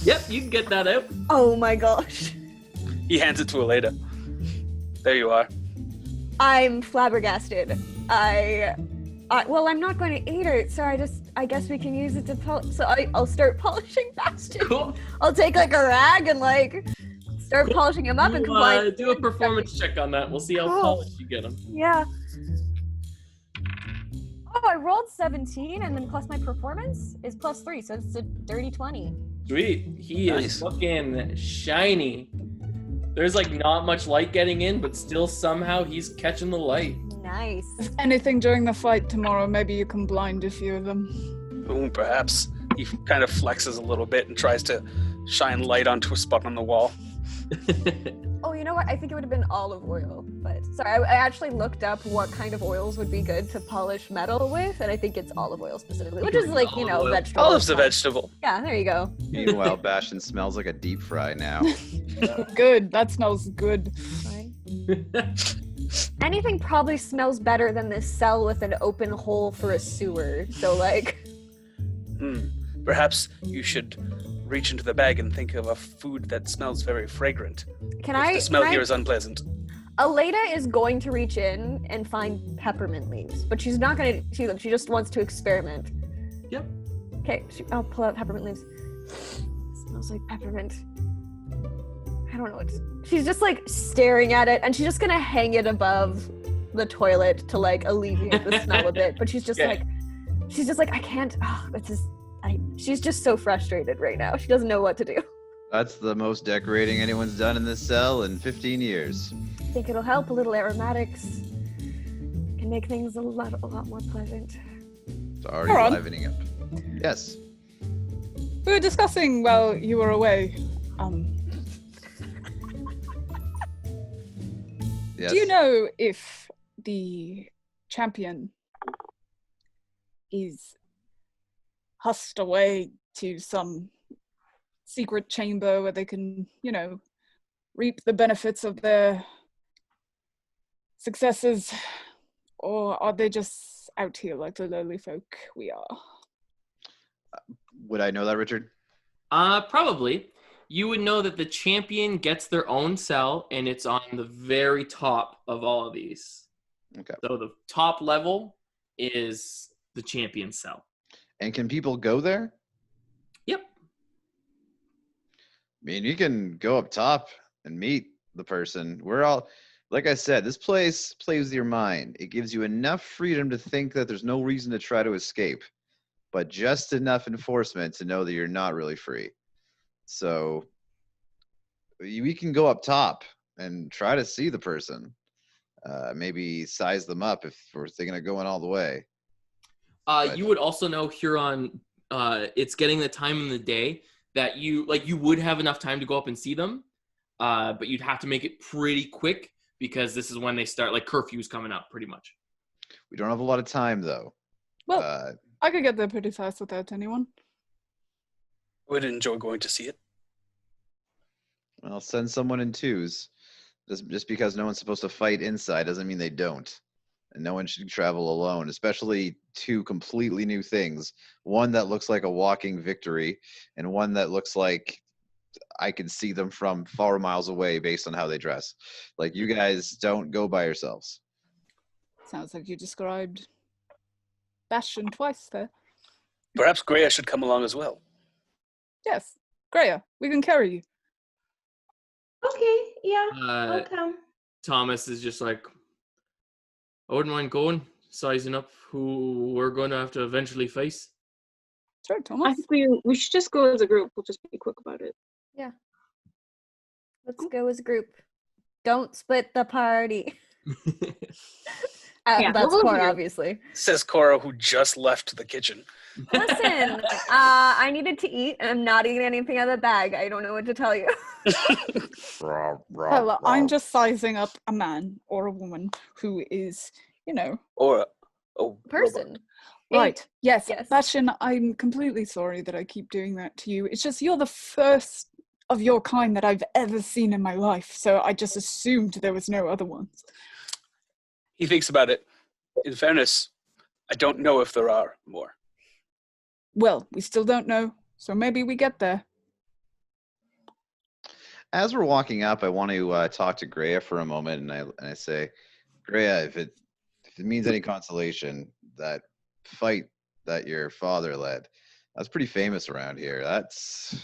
Yep, you can get that out. Oh my gosh. He hands it to Aleda. There you are. I'm flabbergasted. Well, I'm not going to eat it, so I guess we can use it to polish. So I'll start polishing Bastion. Cool. I'll take like a rag and like start polishing him up and combine. Do a performance check on that. We'll see how Cool. polished you get him. Yeah. Oh, I rolled 17, and then plus my performance is plus 3, so it's a dirty 20. Sweet. He Nice. is looking shiny. There's like not much light getting in, but still somehow he's catching the light. Nice. Anything during the fight tomorrow, maybe you can blind a few of them. Ooh, perhaps. He kind of flexes a little bit and tries to shine light onto a spot on the wall. Oh, you know what? I think it would have been olive oil, but sorry, I actually looked up what kind of oils would be good to polish metal with, and I think it's olive oil specifically, which is like, you know, Olive oil. vegetable. Olive's a vegetable. Yeah, there you go. Meanwhile, Bastion smells like a deep fry now. Good, that smells good. Fine. Anything probably smells better than this cell with an open hole for a sewer. So like, Perhaps you should reach into the bag and think of a food that smells very fragrant. The smell here is unpleasant. Aleda is going to reach in and find peppermint leaves, but she's not gonna. She just wants to experiment. Yep. Okay, I'll pull out peppermint leaves. Smells like peppermint. I don't know what. She's just like staring at it, and she's just gonna hang it above the toilet to like alleviate the smell a bit. But she's just Okay. like, I can't. Oh, this is. She's just so frustrated right now. She doesn't know what to do. That's the most decorating anyone's done in this cell in 15 years. I think it'll help. A little aromatics can make things a lot more pleasant. It's already Alright. livening up. Yes. We were discussing while you were away. Yes. Do you know if the champion is husked away to some secret chamber where they can, you know, reap the benefits of their successes? Or are they just out here like the lowly folk we are? Would I know that, Richard? Probably. You would know that the champion gets their own cell, and it's on the very top of all of these. Okay. So the top level is the champion cell. And can people go there? Yep. I mean, you can go up top and meet the person. We're all, like I said, this place plays with your mind. It gives you enough freedom to think that there's no reason to try to escape, but just enough enforcement to know that you're not really free. So we can go up top and try to see the person. Maybe size them up if we're thinking of going all the way. But You would also know Huron. It's getting the time in the day that you would have enough time to go up and see them, but you'd have to make it pretty quick because this is when they start. Like curfew's coming up, pretty much. we don't have a lot of time, though. Well, I could get there pretty fast without anyone. I would enjoy going to see it. I'll send someone in twos. Just because no one's supposed to fight inside doesn't mean they don't. And no one should travel alone, especially two completely new things. One that looks like a walking victory, and one that looks like I can see them from 4 miles away based on how they dress. Like, you guys don't go by yourselves. Sounds like you described Bastion twice there. Perhaps Greya should come along as well. Yes. Greya, we can carry you. Okay, yeah, I'll Uh, come. Thomas is just like, I wouldn't mind going, sizing up who we're going to have to eventually face. Sure, I Thomas. think we should just go as a group. We'll just be quick about it. Let's go as a group. Don't split the party. Yeah, That's we'll go Cora, as a group. obviously. Says Cora, who just left the kitchen. Listen, I needed to eat, and I'm not eating anything out of the bag. I don't know what to tell you. Well, I'm just sizing up a man or a woman who is, Or a Person. right. Yes. Yes. Bastion, I'm completely sorry that I keep doing that to you. It's just you're the first of your kind that I've ever seen in my life, so I just assumed there was no other ones. He thinks about it. In fairness, I don't know if there are more. Well, we still don't know, so maybe we get there. As we're walking up, I want to talk to Greya for a moment, and I say, Greya, if it means any consolation, that fight that your father led, that's pretty famous around here. That's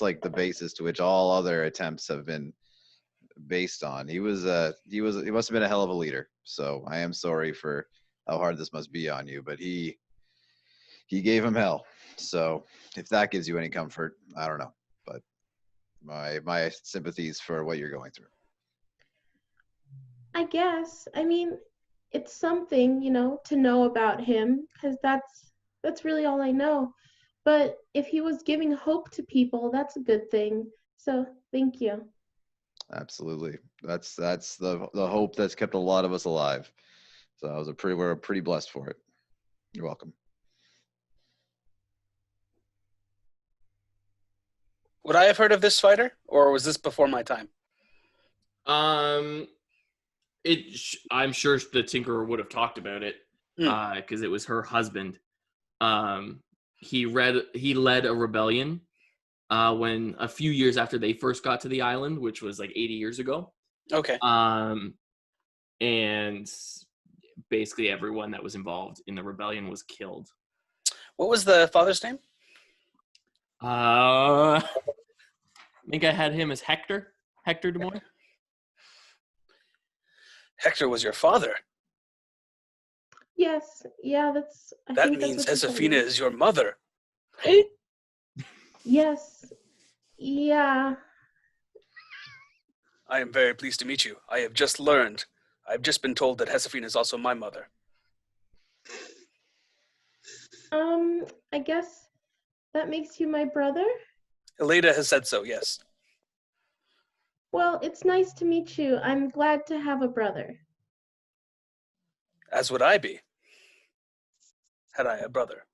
like the basis to which all other attempts have been based on. He must have been a hell of a leader. So I am sorry for how hard this must be on you, but he gave him hell. So if that gives you any comfort, I don't know. But my sympathies for what you're going through. I guess. I mean, it's something, to know about him, because that's really all I know. But if he was giving hope to people, that's a good thing. So thank you. Absolutely. That's the hope that's kept a lot of us alive. So we're pretty blessed for it. You're welcome. Would I have heard of this fighter, or was this before my time? I'm sure the Tinkerer would have talked about it because it was her husband. He led a rebellion when a few years after they first got to the island, which was like 80 years ago. Okay. And basically everyone that was involved in the rebellion was killed. What was the father's name? I think I had him as Hector de Moy. Hector was your father. Yes, yeah, I That think means that's what you told Josefina me. is your mother. Yes, yeah. I am very pleased to meet you. I've just been told that Josefina is also my mother. I guess that makes you my brother? Eleda has said so, yes. Well, it's nice to meet you. I'm glad to have a brother. As would I be, had I a brother.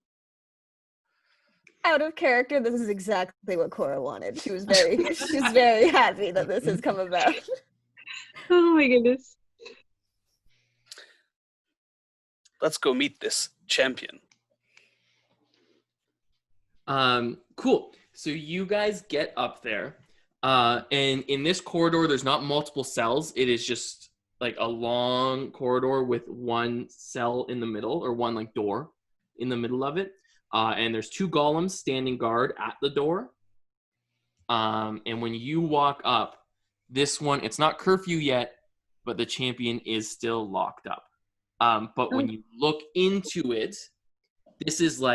Out of character, this is exactly what Cora wanted. She was very happy that this has come about. Oh my goodness. Let's go meet this champion. Cool. So you guys get up there, and in this corridor, there's not multiple cells. It is just like a long corridor with one cell in the middle, or one like door in the middle of it. And there's two golems standing guard at the door. And when you walk up, this one, it's not curfew yet, but the champion is still locked up. But when you look into it, this isn't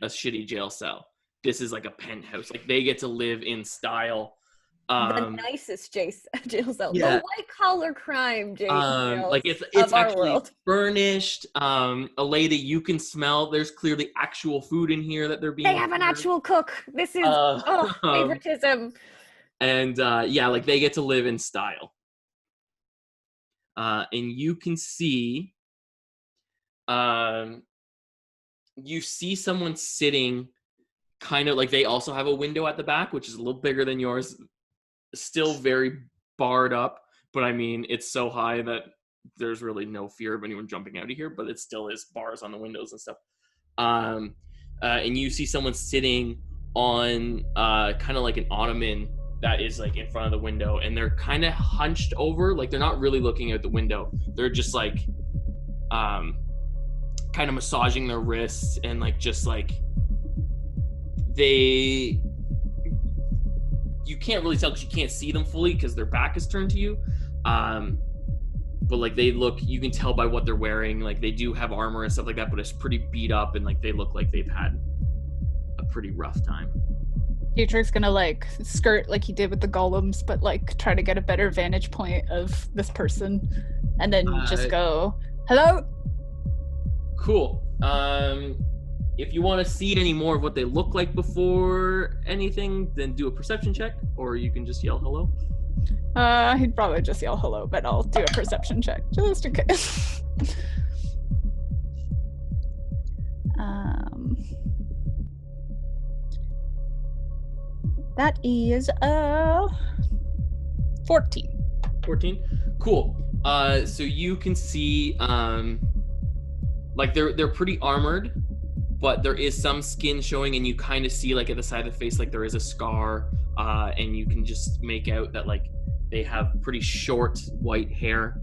a shitty jail cell. This is like a penthouse. Like they get to live in style. The nicest jail cell. Yeah. The white collar crime jail like it's of our actually world. furnished. A lady you can smell. There's clearly actual food in here that they're being. They have an served. actual cook. This is favoritism. And like they get to live in style. And you can see, you see someone sitting, kind of like they also have a window at the back, which is a little bigger than yours. Still very barred up, but I mean it's so high that there's really no fear of anyone jumping out of here. But it still is bars on the windows and stuff. And you see someone sitting on kind of like an ottoman that is like in front of the window, and they're kind of hunched over, like they're not really looking out the window. They're just like kind of massaging their wrists, and like just like you can't really tell because you can't see them fully because their back is turned to you. But like they look, you can tell by what they're wearing. Like they do have armor and stuff like that, but it's pretty beat up, and like they look like they've had a pretty rough time. Dietrich's gonna like skirt like he did with the golems, but like try to get a better vantage point of this person, and then just go, "Hello." Cool. If you want to see any more of what they look like before anything, then do a perception check, or you can just yell hello. He'd probably just yell hello, but I'll do a perception check just in case. That is 14. 14. Cool. So you can see, like they're pretty armored, but there is some skin showing, and you kind of see like at the side of the face, like there is a scar, and you can just make out that like they have pretty short white hair,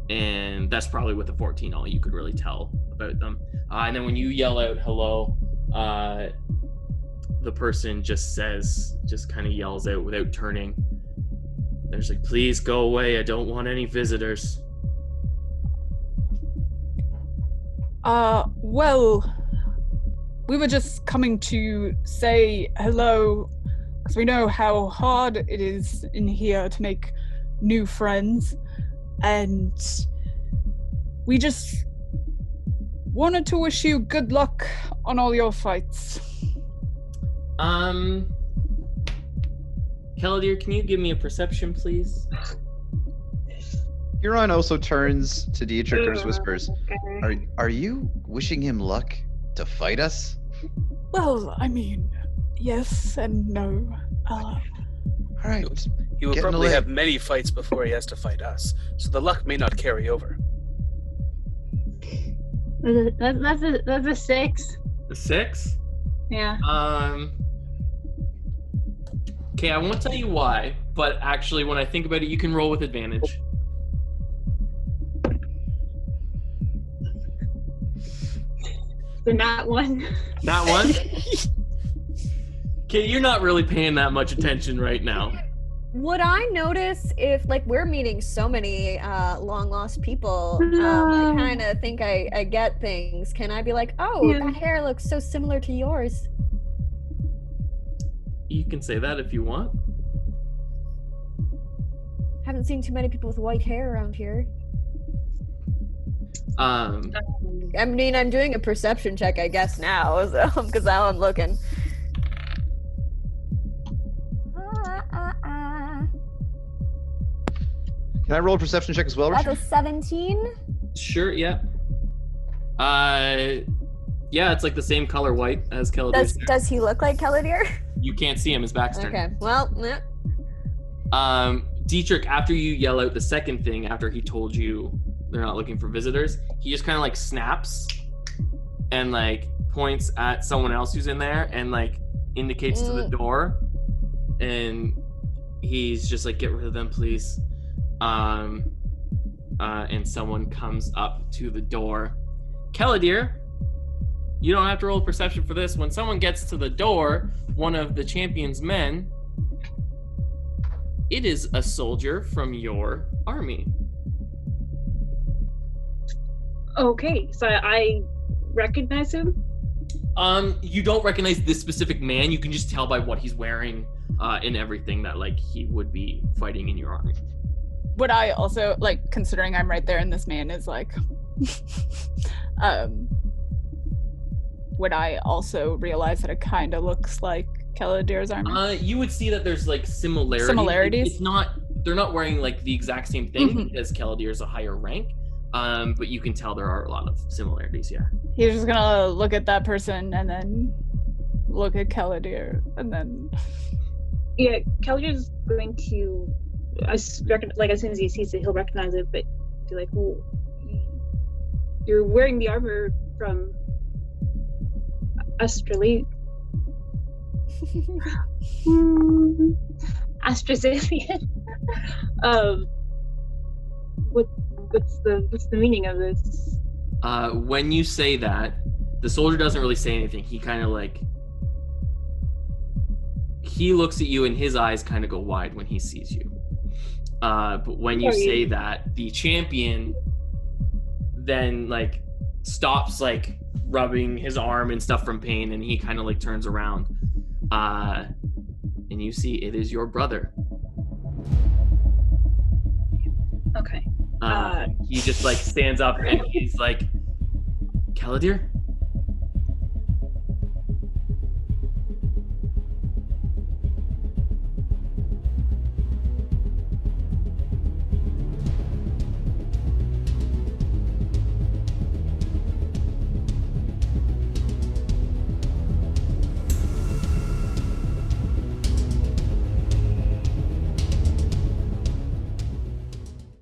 and that's probably with the 14 all you could really tell about them. And then when you yell out hello, the person just kind of yells out without turning. They're just like, "Please go away. I don't want any visitors." Well, we were just coming to say hello, because we know how hard it is in here to make new friends, and we just wanted to wish you good luck on all your fights. Kellidir, can you give me a perception, please? Huron also turns to Dietrich and whispers, Okay. Are you wishing him luck to fight us? Well, I mean, yes and no. All right. He will Get in the probably lane. have many fights before he has to fight us, so the luck may not carry over. That's a 6. A 6? Yeah. Okay, I won't tell you why, but actually when I think about it, you can roll with advantage. So not one. Not one? Okay, you're not really paying that much attention right now. Would I notice if, like, we're meeting so many long lost people? I kind of think I get things. Can I be like, oh, Yeah. that hair looks so similar to yours? You can say that if you want. Haven't seen too many people with white hair around here. I mean, I'm doing a perception check, I guess, now, because now I'm looking. Can I roll a perception check as well, That's Richard? a 17. Sure, yeah. Yeah, it's like the same color white as Kellidir's. Does he look like Kellidir? You can't see him, his back's turned. Okay, well, Dietrich, after you yell out the second thing, after he told you they're not looking for visitors, he just kind of like snaps and like points at someone else who's in there and like indicates to the door, and he's just like, "Get rid of them, please." And someone comes up to the door. Kellidir, you don't have to roll perception for this. When someone gets to the door, one of the champion's men, it is a soldier from your army. Okay, so I recognize him. You don't recognize this specific man. You can just tell by what he's wearing and everything that like he would be fighting in your army. Would I also, like, considering I'm right there and this man is like, would I also realize that it kind of looks like Kaladir's armor? You would see that there's like similarities. Similarities? It's not. They're not wearing like the exact same thing because Kaladir's a higher rank. But you can tell there are a lot of similarities. Yeah. He's just gonna look at that person and then look at Kaladir and then. Yeah, Kaladir's going to, like as soon as he sees it, he'll recognize it, but be like, "Well, you're wearing the armor from Australia." Australian. What's the meaning of this? When you say that, the soldier doesn't really say anything. He kind of like he looks at you and his eyes kind of go wide when he sees you. But when you say that, the champion then like stops like rubbing his arm and stuff from pain, and he kind of like turns around. And you see it is your brother. Okay. He just like stands up and he's like, Kaladir?